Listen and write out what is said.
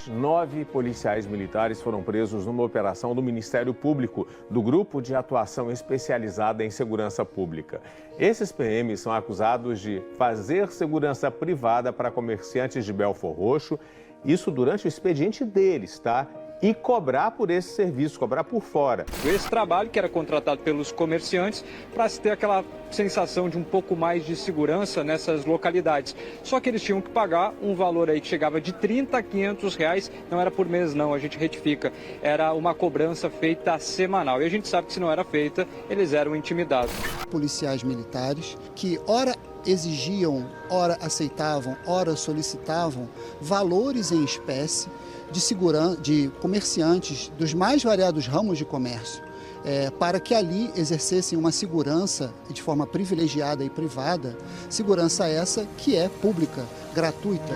9 policiais militares foram presos numa operação do Ministério Público, do Grupo de Atuação Especializada em Segurança Pública. Esses PMs são acusados de fazer segurança privada para comerciantes de Belford Roxo, isso durante o expediente deles, tá? E cobrar por esse serviço, cobrar por fora. Esse trabalho que era contratado pelos comerciantes para se ter aquela sensação de um pouco mais de segurança nessas localidades. Só que eles tinham que pagar um valor aí que chegava de R$30 a R$500, não era por mês não, a gente retifica. Era uma cobrança feita semanal e a gente sabe que se não era feita, eles eram intimidados. Policiais militares que ora exigiam, ora aceitavam, ora solicitavam valores em espécie de comerciantes dos mais variados ramos de comércio, para que ali exercessem uma segurança de forma privilegiada e privada, segurança essa que é pública, gratuita.